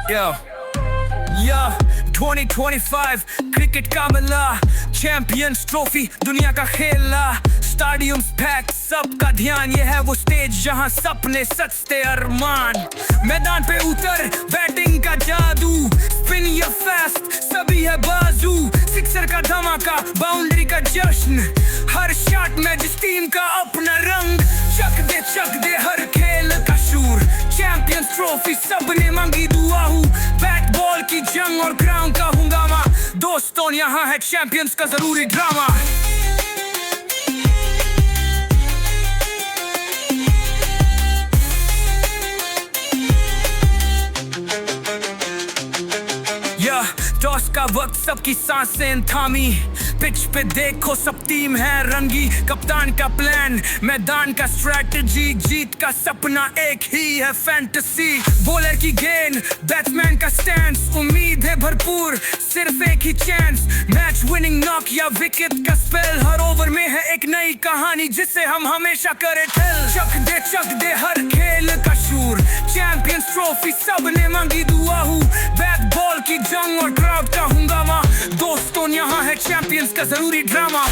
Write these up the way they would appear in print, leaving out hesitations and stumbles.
Yo, yeah, 2025 cricket का मिला champions trophy दुनिया का खेला स्टेडियम्स पैक सबका ध्यान ये है वो स्टेज जहां सपने सचते अरमान मैदान पे उतर बैटिंग का जादू स्पिन या फास्ट सभी है बाजू सिक्सर का धमाका बाउंड्री का जश्न हर शॉट में जिस टीम का अपना रंग चक दे हर खेल का शूर चैंपियंस ट्रॉफी सबने मांगी दुआ हूँ बैट बॉल की जंग और ग्राउंड का हंगामा दोस्तों यहाँ है चैंपियंस का जरूरी ड्रामा टॉस का वक्त सबकी सांसें थामी पिच पे देखो सब टीम है रंगी कप्तान का प्लान मैदान का स्ट्रेटजी जीत का सपना एक ही है फैंटेसी बॉलर की गेंद बैट्समैन का स्टैंस उम्मीद है भरपूर सिर्फ एक ही चांस मैच विनिंग नॉक या विकेट का स्पेल हर ओवर में है एक नई कहानी जिसे हम हमेशा करें टेल चक दे हर खेल का शूर चैंपियंस ट्रॉफी सबने मांगी दुआ हूँ बैट बॉल की जंग और क्राउड का हंगामा दोस्तों यहाँ है चैंपियंस का जरूरी ड्रामा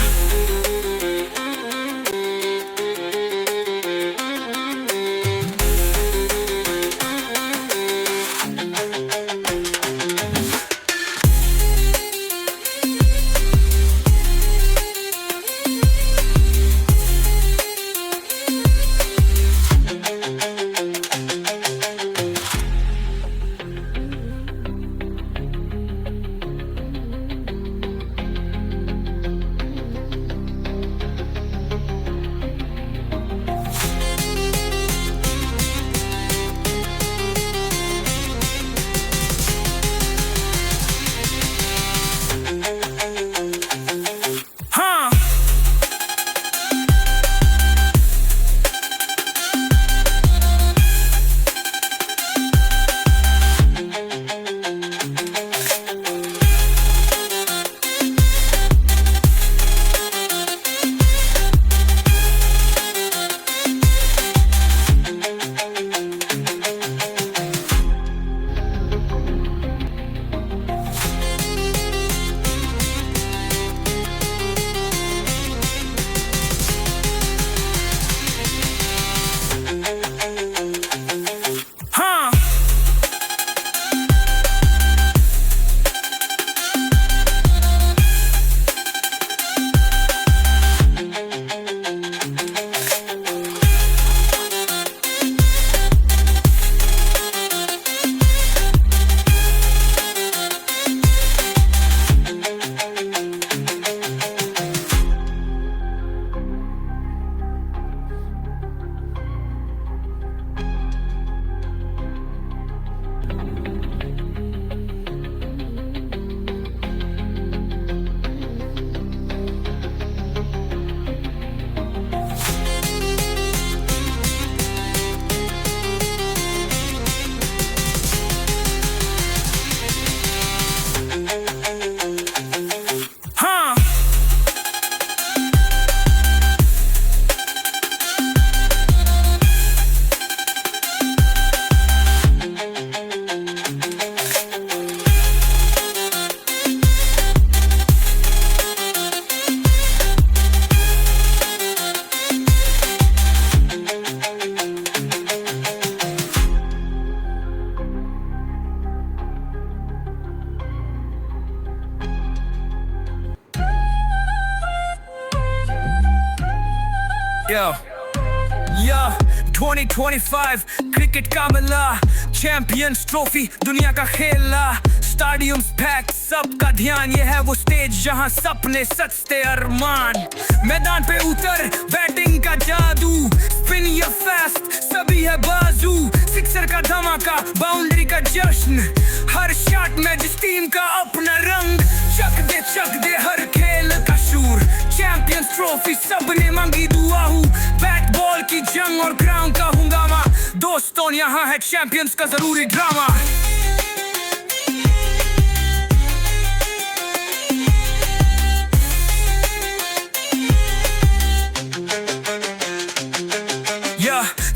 Yo, 2025 क्रिकेट का मिला चैंपियंस ट्रॉफी दुनिया का खेला स्टेडियम्स पैक सबका ध्यान ये है वो स्टेज जहां सपने सचते अरमान मैदान पे उतर बैटिंग का जादू स्पिन या फास्ट सभी है बाजू सिक्सर का धमाका बाउंड्री का जश्न हर शॉट में जिस टीम का अपना रंग चक दे हर खेल का शूर चैंपियंस ट्रॉफी सबने मांगी दुआ हूँ बैट बॉल की जंग और ग्राउंड का हंगामा दोस्तों यहाँ है चैंपियंस का जरूरी ड्रामा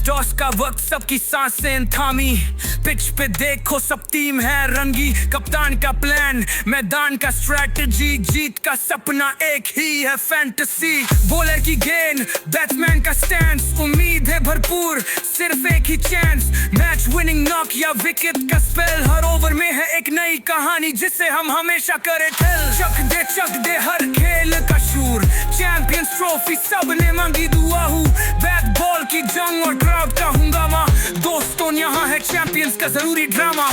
टॉस का वक्त सबकी सांसें थामी, पिच पे देखो सब टीम है रंगी, कप्तान का प्लान मैदान का स्ट्रैटेजी, जीत का सपना एक ही है फैंटेसी, बॉलर की गेंद बैट्समैन का स्टैंस, उम्मीद है भरपूर सिर्फ एक ही चांस, मैच विनिंग नॉक या विकेट का स्पेल, हर ओवर में है एक नई कहानी जिसे हम हमेशा करें टेल, चक दे हर खेल का शूर, चैंपियंस ट्रॉफी सबने मांगी दुआ हूँ, बैट बॉल की जंग और क्राउड का हंगामा, दोस्तों यहाँ है चैंपियंस का जरूरी ड्रामा।